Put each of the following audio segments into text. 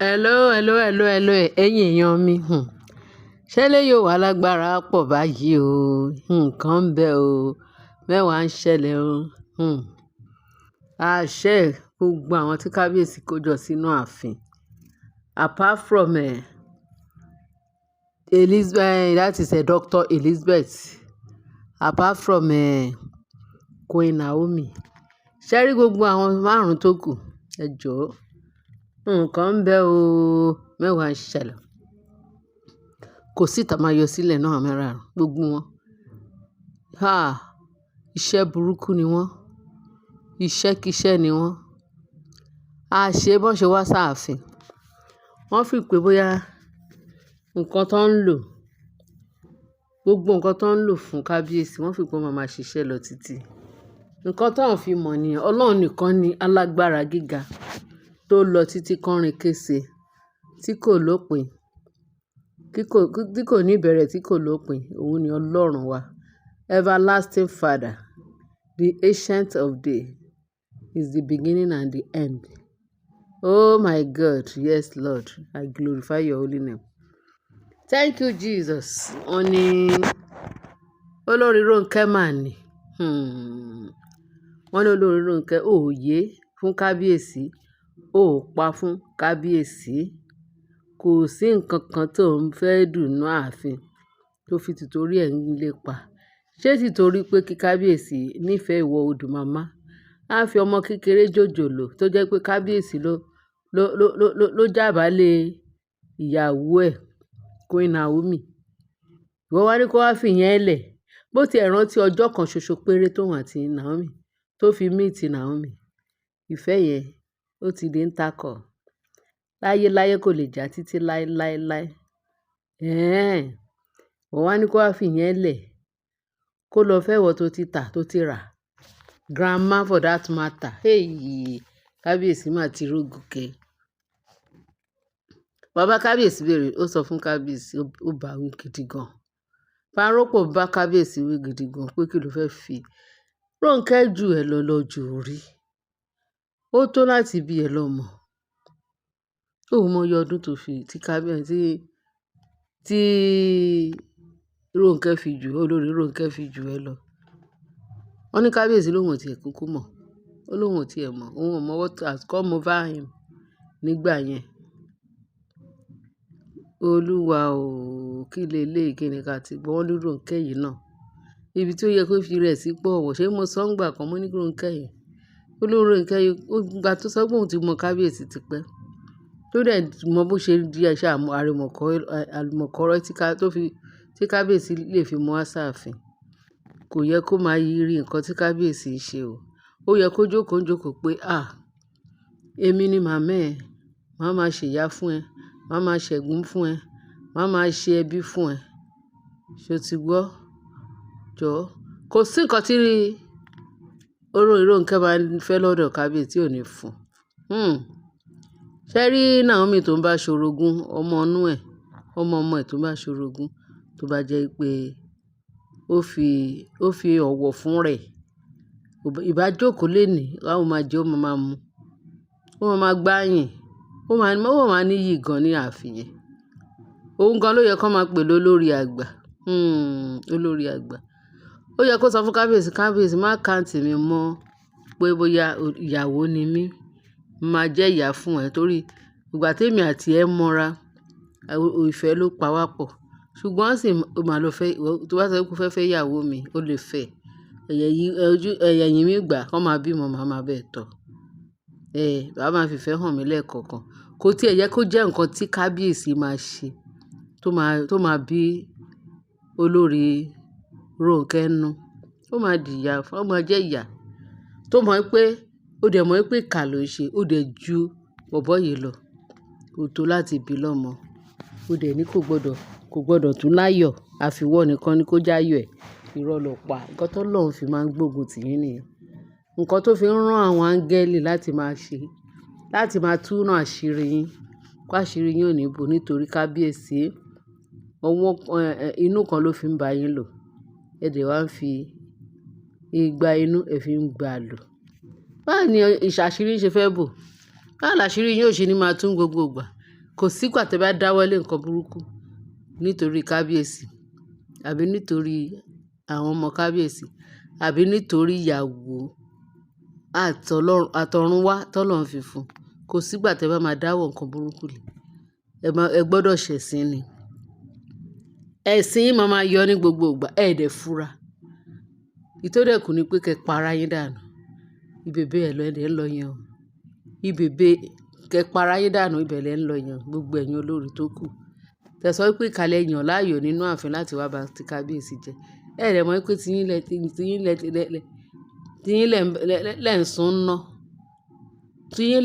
Hello, ẹ̀yin èèyàn mi. Ṣẹ́lẹ̀ yóò wà lágbára pọ̀ báyìí o. Nǹkan ń bẹ o. Mẹ́wàá ń ṣẹlẹ̀ o. Àṣẹ gbogbo àwọn tí kábíyèsí kó jọ sínú ààfin. Apart from Elizabeth, that is Dr. Elizabeth. Apart from Queen Naomi. Ṣé rí gbogbo àwọn márùn-ún tó kù? Ẹ jọ̀ọ́. Nǹkan ń bẹ o. Mẹ́wàá ń ṣẹlẹ̀. Kò sí ìta máa yọ sílẹ̀ náà mẹ́rààrún. Gbogbo wọn. Iṣẹ́ burúkú ni wọ́n. Iṣẹ́kíṣẹ́ ni wọ́n. Àṣé bọ́n ṣe wá sáàfin. Wọ́n fi pé bóyá nǹkan tó ń lò, gbogbo nǹkan tó ń lò fún kábíyèsí, wọ́n fi pé wọ́n máa ṣiṣẹ́ lọ títí. Nǹkan tó ń fi mọ̀ ni Ọlọ́run nìkan ni alágbára gíga tó lọ títí kọrin kése, tí kò lópin, tí kò ní ìbẹ̀rẹ̀, tí kò lópin. Òun ni Ọlọ́run wa. Everlasting Father, the Ancient of Days, is the beginning and the end. Oh my God, yes Lord, I glorify your holy name. Thank you Jesus. Wọ́n ní olórí Rónkẹ́ mà ní. Wọ́n ní olórí Rónkẹ́ ò yé fún kábíyèsí, ò pa fún kábíyèsí. Kò sí nǹkan kan tó ń fẹ́ dùnú ààfin tó fi tìtorí ẹ̀ ń lépa. Ṣé tìtorí pé kí kábíyèsí nífẹ̀ẹ́ ìwọ odù màmá? A fi ọmọ kékeré jòjòló tó jẹ́ pé kábíyèsí ló jábálẹ̀ ìyàwó ẹ̀, Queen Naomi. Ìwọ wá ní kó wá fi ìyẹn lẹ̀. Bó ti ẹ̀ rántí ọjọ́ kan ṣoṣo péré tóun àti Naomi tó fi meet Naomi. Ìfẹ́ yẹn ó ti di ńtakọ̀. Láyé kò lè jà títí láéláé. Ìwọ wá ní kó wá fi ìyẹn lẹ̀. Kó lọ fẹ́ ìwọ tó ti tà, tó ti rà. Grandma for that matter. Kábíyèsí máa ti rógun kẹ́. Bàbá kábíyèsí bèrè, ó sọ fún kábíyèsí, ó bá wí gidi gan. Fárópò bá kábíyèsí wí gidi gan pé kí ló fẹ́ fi Rónkẹ́ jù ẹ lọ lọ́jọ́ orí. Ó tó láti bí ẹ lọ́mọ. Ó mọ iye ọdún tó fi tí kábíyèsí tí Rónkẹ́ fi jù, olórí Rónkẹ́ fi jù ẹ lọ. Wọ́n ní kábíyèsí lóhùn ò tí ẹ̀ kúkú mọ̀. Ó lóhùn ò tí ẹ̀ mọ̀. Òun ò mọ what has come over him nígbà yẹn. Olúwa o, kí leléyìí kí ni ká ti gbọ́. Wọ́n ní Rónkẹ́ yìí náà. Ibi tí ó yẹ kó fi rẹ̀ sí pọ̀ wọ̀. Ṣé mo sọ ń gbà kan mo ní Rónkẹ́ yìí? Olórí Rónkẹ́ yìí, ó gba tó sọ pé òun ti mọ kábíyèsí tipẹ́. Tó dẹ̀ mọ bó ṣe di ẹṣẹ àlùmọ̀kọ́rọ́ tí kábíyèsí lè fi mú wá sáàfin. Kò yẹ kó máa yiri nǹkan tí kábíyèsí ń ṣe o. Ó yẹ kó jókòó pé, èmi ni màmá ẹ. Màá máa ṣe ìyá fún ẹ. Màá máa ṣẹ̀gbọ́n fún ẹ. Màá máa ṣe ẹbí fún ẹ. Ṣé o ti gbọ́? Jọ̀ọ́. Kò sí nǹkan tí olórí Rónkẹ́ máa ń fẹ́ lọ́dọ̀ kábíyèsí tí ò ní fún. Ṣé rí Naomi tó ń bá ṣorogún, ọmọ inú ẹ̀, ọmọ ẹ̀ tó ń bá ṣorogún, tó bá jẹ́ pé ó fi ọ̀wọ̀ fún rẹ̀. Ìbá jókòó lénìí, ó máa jẹ, ó máa mu. Ó máa gbáyìn. Ó máa níyì gan ní ààfin yẹn. Òun gan ló yẹ kó máa pè lólórí àgbà. Olórí àgbà. Ó yẹ kó sọ fún kábíyèsí má káǹtì mi mọ́ pé bóyá ìyàwó ni mí. Màá jẹ́ ìyá fún ẹ torí ìgbà tí èmi àti ẹ mọ́ra, ìfẹ́ ló pa wá pọ̀. Ṣùgbọ́n sì ó máa lọ fẹ́, tó bá sọ pé ó fẹ́ fẹ́ ìyàwó mi, ó lè fẹ́. Ẹ̀yìn mi gbà kó máa bímọ, màá máa bẹ́ẹ̀ tọ́. Bàbá máa fi ìfẹ́ hàn mí lẹ́ẹ̀kọ̀ọ̀kan. Kò tí ẹ yẹ kó jẹ́ nǹkan tí kábíyèsí máa ṣe tó máa bí olórí Rónkẹ́ nú. Ó máa di ìyá, ó máa jẹ́ ìyá. Tó mọ̀ pé, ó dẹ̀ mọ̀ pé ìkà ló ń ṣe, ó dẹ̀ ju bọ̀bọ́ yìí lọ. Kò tó láti bí lọ́mọ. Ó dẹ̀ ní kò gbọdọ̀ tún láyọ̀. Àfiwọ́ nìkan ni kó jáyọ̀ ẹ̀. Irọ́ ló pa. Nǹkan tó Ọlọ́run fi máa ń gbógun tì yín nìyẹn. Nǹkan tó fi ń rán àwọn áńgẹ́lì láti máa ṣe, láti máa túnú àṣírí yín. Kó àṣírí yín ò ní bò nítorí kábíyèsí. Inú kan ló fi ń bá yín lò. Ẹ dẹ̀ wá ń fi igba inú ẹ fi ń gbà lò. Báwo ni ìṣàṣírí ṣe fẹ́ bò? Báwo làṣírí yín ò ṣe ní máa tún gbogbo ìgbà? Kò sígbà tí ẹ bá dáwọ́lé nǹkan burúkú nítorí kábíyèsí àbí nítorí àwọn ọmọ kábíyèsí àbí nítorí ìyàwó àtọ̀run wá tọ́lọ́run fi fún. Kò sígbà tí ẹ bá máa dáwọ́ nǹkan burúkú lé. Ẹ gbọdọ̀ ṣẹ̀sín ni. Ẹ̀sìn yín máa yọ ní gbogbo ìgbà. Ẹ dẹ̀ fura. Èyí tó dẹ̀ kù ni pé kẹ́ pa ara yín dànù. Ibèbè ẹ̀ lọ ẹ̀ ń lọ yẹn o. Ibèbè kẹ́ pa ara yín dànù ibẹ̀ lẹ̀ ń lọ yẹn. Gbogbo ẹ̀yin olórí tó kù. Tẹ sọ wípé ìkàlẹ̀ yàn láàyò nínú ààfin láti wá bá ti kábíyèsí jẹ́. Ẹ dẹ̀ mọ̀ wípé tiyín lẹ̀ ń sún ná. Tiyín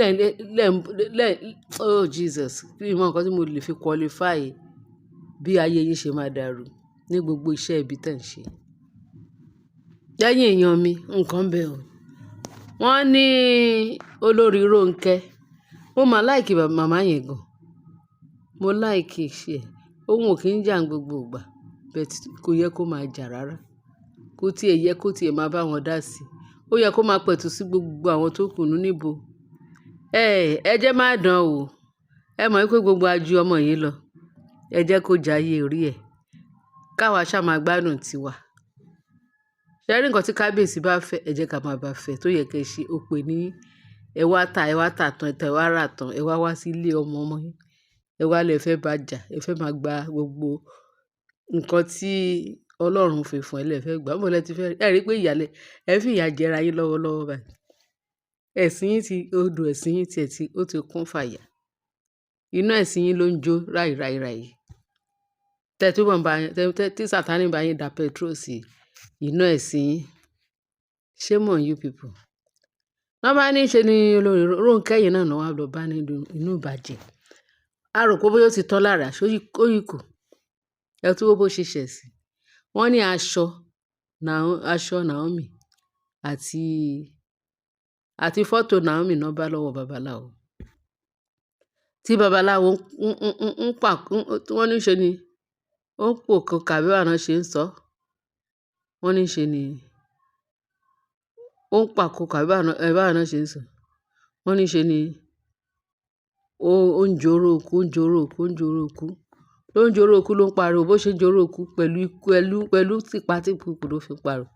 oh Jesus. Kí ni mọ̀ nǹkan tí mo lè fi qualify bí ayé yín ṣe máa dàrú ní gbogbo iṣẹ́ ibi tẹ̀ ń ṣe. Lẹ́yìn èèyàn mi, nǹkan bẹ́ẹ̀ o. Wọ́n ní olórí Rónkẹ́. Mo máa like màmá yẹn gan. Mo like iṣẹ́ ẹ̀. Òun ò kí ń jà ní gbogbo ìgbà. But kò yẹ kó máa jà rárá. Kó tí ẹ yẹ kó tí ẹ máa bá wọn dá sí. Ó yẹ kó máa pẹ̀tù sí gbogbo àwọn tó kù níbo. Ẹ jẹ́ má dán o. Ẹ mọ̀ wípé gbogbo ajú ọmọ yìí lọ. Ẹ jẹ́ kó jayé orí ẹ̀. Káwa ṣá máa gbádùn tiwa. Ṣé rí nǹkan tí kábíyèsí bá fẹ́, ẹ jẹ́ ká máa bá fẹ́. Tó yẹ kẹ́ ṣe ó pè ní ẹ wá tà tán, ẹ wá rà tán, ẹ wá sí ilé ọmọ yín. Ẹ wá lẹ fẹ́ bá jà, ẹ fẹ́ máa gba gbogbo nǹkan tí Ọlọ́run fi fún ẹ lẹ fẹ́ gbà. Mo lẹ ti fẹ́ rí. Ẹ rí pé ìyàlẹ̀ ẹ fi ìyà jẹra yín lọ́wọ́lọ́wọ́ báyìí. Ẹ̀sìn yín ti odò ẹ̀sìn yín ó ti kún fàyà. Iná ẹ̀sìn yín ló ń jó ráì. Tí Sátánì bá yín da petrol sí iná ẹ̀sìn yín. Shame on you people. Wọ́n bá ní ṣe ni olórí Rónkẹ́ yìí náà wá lọ bá nínú inú ìbàjẹ́. A rò pé bóyá ó ti tán lára ó yí kù. Ẹ tún wo bó ṣe ṣẹ̀ sí. Wọ́n ní aṣọ Naomi àti fọ́tò Naomi náà bá lọ́wọ́ babaláwo. Tí babaláwo wọ́n ní ṣe ni ó ń pò kan kàbí àwọn ṣe ń sọ. Wọ́n ní ṣe ni ó ń pàkó kàbí àwọn ṣe ń sọ. Wọ́n ní ṣe ni ó ń joró òkú. Ló ń joró òkú ló ń pariwo bó ṣe ń joró òkú pẹ̀lú tìpátìkùkù ló fi pariwo.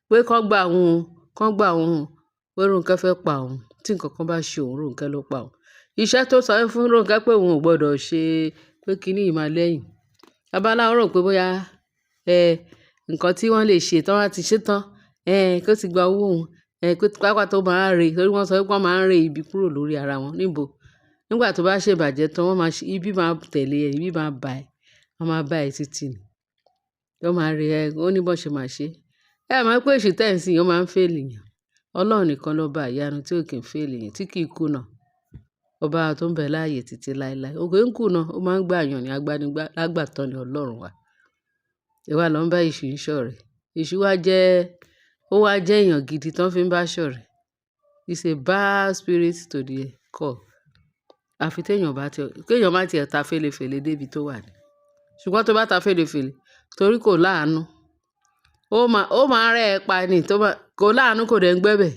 Pé kán gbà òun. Pé Rónkẹ́ fẹ́ pa òun. Tí nǹkan kan bá ṣe òun, Rónkẹ́ ló pa òun. Iṣẹ́ tó sọ fún Rónkẹ́ pé òun ò gbọdọ̀ ṣe pé kíní yìí máa lẹ́yìn. Babaláwo rò pé bóyá nǹkan tí wọ́n lè ṣe tán wá ti ṣe tán. Kó ti gba owó òun. Pé pápá tó máa ń re. Torí wọ́n sọ wípé wọ́n máa ń re ibi kúrò lórí ara wọn. Níbo? Nígbà tó bá ṣe ìbàjẹ́ tán ibi máa tẹ̀lé ẹ, ibi máa bá ẹ. Wọ́n máa bá ẹ títí ni. Wọ́n máa re ẹ. Ó ní bó ṣe máa ṣe. Ẹ mọ̀ pé èṣù tẹ̀ ń sìn ó máa ń fail èèyàn. Ọlọ́run nìkan lọ́ba ìyanu tí ò kí ń fail èèyàn tí kì í kùnà. Ọba tó ń bẹ láàyè títí láéláé. Ó kì í kùnà. Ó máa ń gbà yàn ní lágbàtàn ní Ọlọ́run wa. Ẹ wá lọ ń bá èṣù ń ṣọ̀rẹ́. Èṣù wá jẹ́ èèyàn gidi tán fi ń bá ṣọ̀rẹ́. It's a bad spirit to the core. Àfi kéèyàn má ti ẹ̀ ta fèlèfèlè débi tó wà ní. Ṣùgbọ́n tó bá ta fèlèfèlè torí kò láàánú. Ó máa rẹ́ ẹ pa ni kò láàánú kò dẹ̀ ń gbẹ́bẹ̀.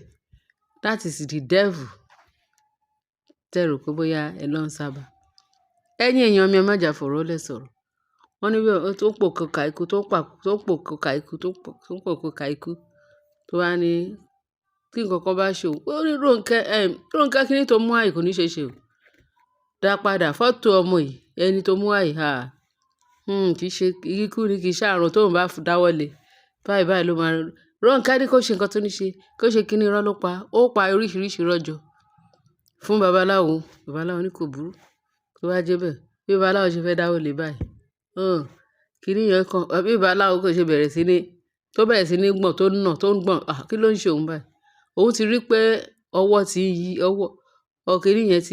That is the devil. Tẹ́ rò pé bóyá ẹ lọ ń sábà. Ẹ̀yin èèyàn mi ẹ má jà fọ̀rọ̀ lẹ̀ sọ̀rọ̀. Wọ́n ní bí tó ń pò kòkà ikú tó tó wá ní kí nǹkan kan bá ṣe òun. Ó ní Rónkẹ́ kí ni tó mú àì kò ní ṣe o. Dá padà fọ́tò ọmọ yìí ẹni tó mú àì kì í ṣe ikú ni kì í ṣàrùn tóun bá dáwọ́lé. Báyìí ló máa rí. Rónkẹ́ ní kó ṣe nǹkan tó ní ṣe. Kó ṣe kíní irọ́ ló pa. Ó pa oríṣiríṣi rọ́jọ fún babaláwo. Babaláwo ní kò burú. Tó bá jẹ́ bẹ́ẹ̀ bí babaláwo ṣe fẹ́ dáwọ́lé báyìí. Kíní yẹn kan bí babaláwo kò ṣe bẹ̀rẹ̀ sí ní gbọ̀n tó ń nà tó ń gbọ̀n. Kí ló ń ṣe òun báyìí? Òun ti rí pé ọwọ́ ti yí kíní yẹn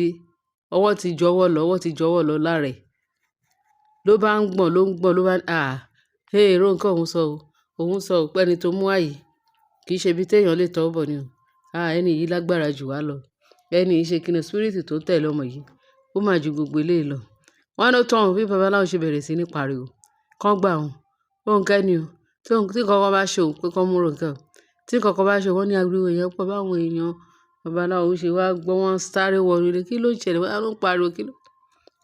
ọwọ́ ti jọwọ́ lọ lára ẹ̀. Ló bá ń gbọ̀n ló bá Rónkẹ́ òun sọ pé ẹni tó mú àyè kì í ṣe ibi téèyàn lè tọ́ bọ̀ ni o. Ẹni yìí lágbára jù wá lọ. Ẹni yìí ṣe kíni spirit tó ń tẹ̀lé ọmọ yìí. Ó máa ju gbogbo eléyìí lọ. Wọ́n ló tán bí babaláwo ṣe bẹ̀rẹ̀ sí ní pariwo. Kán gbà òun. Rónkẹ́ ni o. Tí nǹkan kan bá ṣe òun pé kán mú Rónkẹ́ o. Tí nǹkan kan bá ṣe wọ́n ní ariwo yẹn pọ̀ báwọn èèyàn babaláwo ṣe wá gbọ́ wọ́n sáré wọnú ilé. Kí ló ń ṣẹlẹ̀? Wọ́n á ń pariwo kí ló.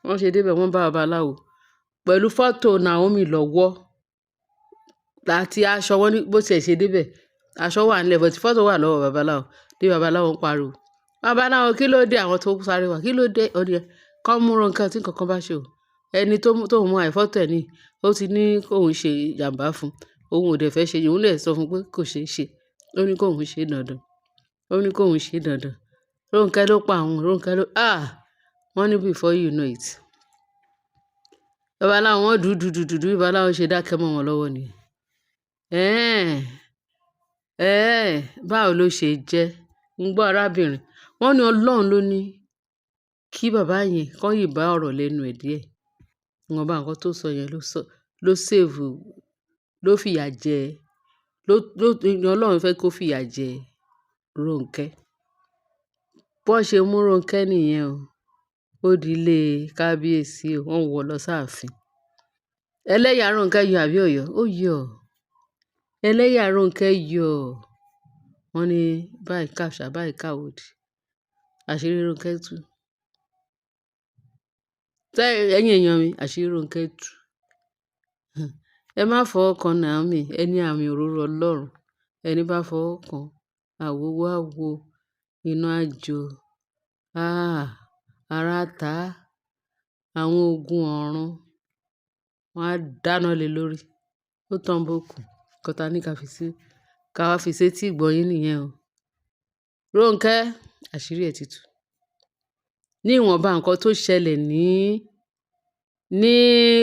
Wọ́n ṣe débẹ̀ wọ́n bá babaláwo pẹ̀lú fọ́tò Naomi lọ́wọ́ àti aṣọ. Wọ́n ní bó tiẹ̀ ṣe débẹ̀, aṣọ wà nílẹ̀ but fọ́tò wà lọ́wọ́ babaláwo. Bí babaláwo ń pariwo, babaláwo kí ló dé? Àwọn tó sáré wá, kí ló dé? Ó ní kán mú Ronke tí nǹkan kan bá ṣe o. Ẹni tóun mú àìfọ́tò ẹ̀ ní, ó ti ní kóun ṣe ìjàmbá fún un. Òun ò dẹ̀ fẹ́ ṣe, òun lè sọ fún un pé kò ṣeé ṣe. Ó ní kóun ṣe dandan. Ó ní kóun ṣe dandan. Ronke ló pa àwọn, Ronke ló, wọ́n ní before you know it. Babaláwo wọn dùdùdùdù bí babaláwo ṣe dákẹ́ mọ́ wọn lọ́wọ́ ni. Báwo ló ṣe jẹ́? Ń gbọ́ arábìnrin. Wọ́n ní Ọlọ́run ló ní kí bàbá yẹn kán yìí bá ọ̀rọ̀ lẹ́nu ẹ̀ díẹ̀. Wọ́n bá nǹkan tó sọ yẹn ló save, ló fìyà jẹ, Ọlọ́run fẹ́ kó fìyà jẹ Ronke. Bọ́n ṣe mú Ronke nìyẹn o. Ó di ilé kábíyèsí o, wọ́n wọ̀ lọ sáàfin. Ẹlẹ́yà Ronke yọ àbí ò yọ? Ó yọ. Ẹlẹ́yà Ronke yọ. Wọ́n ní báyìí kàṣà, báyìí káwòdì. Àṣírí Ronke tú. Ẹ̀yin èèyàn mi, àṣírí Ronke tú. Ẹ má fọwọ́ kan Naomi, ẹni àmì òróró Ọlọ́run. Ẹni bá fọwọ́ kan, àwòwò á wo, iná á jó. Ara ta á. Àwọn ogun ọ̀run wọ́n á dáná lé lórí. Ó tán bókù. Nǹkan ta ní ká wá fi sétí ìgbọ́ yín nìyẹn o. Ronke, àṣírí ẹ̀ ti tú. Ní ìwọ̀nba nǹkan tó ṣẹlẹ̀ ní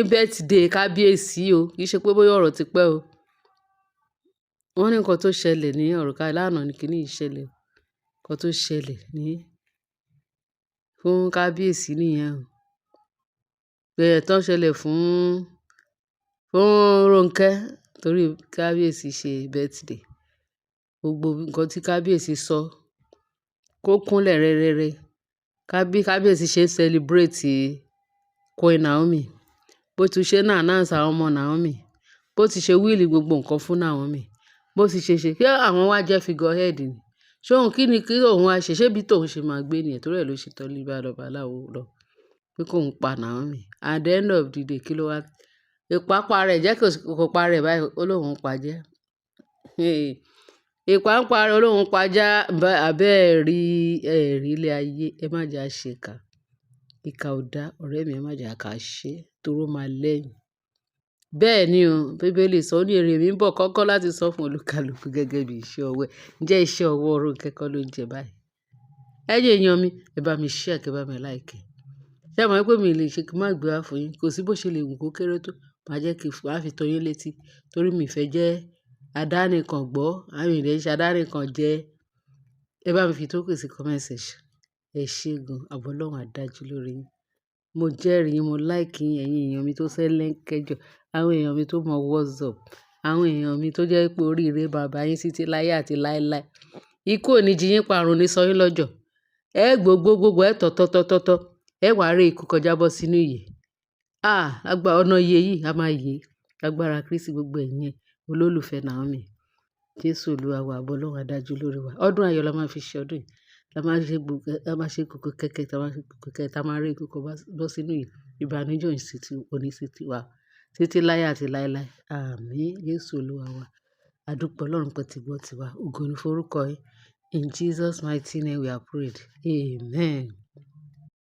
birthday kábíyèsí o, kì í ṣe pé bóyá ọ̀rọ̀ ti pẹ́ o. Wọ́n ní nǹkan tó ṣẹlẹ̀ ní ọ̀rùka lánàá ní kíní ìṣẹ̀lẹ̀. Nǹkan tó ṣẹlẹ̀ fún kábíyèsí nìyẹn o. Bẹ́ẹ̀ tán ṣẹlẹ̀ fún Ronke torí kábíyèsí ṣe birthday. Gbogbo nǹkan tí kábíyèsí sọ kó kúnlẹ̀ rẹ́rẹ́rẹ́. Kábíyèsí ṣe celebrate Queen Naomi. Bó ti ṣe náà announce àwọn ọmọ Naomi. Bó ti ṣe wíìlì gbogbo nǹkan fún Naomi. Bó ti ṣe kí àwọn wá jẹ́ figurehead ni. Ṣé òun kí ni kí òun wá ṣe? Ṣé bí tòun ṣe máa gbé nìyẹn? Torí ẹ̀ ló ṣe tọ́lú babaláwo lọ pé kóun pa Naomi. At the end of the day kí ló wá? Ìpápá rẹ̀ jẹ́ kò pa rẹ̀ báyìí, ó lóun pa jẹ́. Ìpápá rẹ̀ ó lóun pa já abẹ́ ẹ̀rí ilé ayé. Ẹ má jẹ́ àṣekà. Ìkà ò dá, ọ̀rẹ́ mi, ẹ má jẹ́ ká ṣe torí ó máa lẹ́yìn. Bẹ́ẹ̀ ni o, Bíbélì sọ ní èrè mi ń bọ̀ kọ́kọ́ láti san fún olúkálùkù gẹ́gẹ́ bí iṣẹ́ ọwọ́ ẹ̀. Ǹjẹ́ iṣẹ́ ọwọ́ Ronke kọ́ ló ń jẹ báyìí? Ẹ̀yin èèyàn mi, ẹ bá mi share, kẹ́ bá mi like. Ṣé ẹ mọ̀ pé mi lè ṣe kí n má gbé wá fún yín? Kò sí bó ṣe lè wù kó kéré tó. Màá jẹ́ kí wá fi tó yín létí torí mi fẹ́ jẹ́ àdánìkan gbọ́. Àmì ìdẹ́ ṣe àdánìkan jẹ́. Ẹ bá mi fi tó kù sí comment section. Ẹ ṣé gan, àbọ̀ Ọlọ́run á dájú lórí yín. Mo jẹ́rìí yín, mo like yín, ẹ̀yin èèyàn mi tó sẹ́lẹ̀ńkẹ́jọ. Àwọn èèyàn mi tó mọ WhatsApp. Àwọn èèyàn mi tó jẹ́ pé oríire bàbá yín títí láyé àti láéláé. Ikú ò ní jí yín parun ní sọ yín lọ́jọ́. Ẹ gbogbo ẹ tọ̀tọ̀tọ̀tọ̀. Ẹ wá rí ikú kọjá bọ́ sínú ìyè. Ọ̀nà ìyè yìí a máa yè. Agbára Kristi gbogbo ẹ̀yin olólùfẹ́ Naomi. Jésù Olúwa wa, àbọ̀ Ọlọ́run á dájú lórí wa. Ọdún ayọ̀ la máa fi ṣe ọdún yìí. La máa ṣe kòkò kẹ̀kẹ́, ta máa rí ikú kọjá bọ́ sínú ìyè. Ìbànújẹ́ òní sí ti wa títí láyé àti láéláé. Àmín. Jésù Olúwa wa. Àdúpẹ́ Ọlọ́run pé ti gbọ́ tiwa. Ògo ni forúkọ yín. In Jesus' mighty name we are prayed. Amen.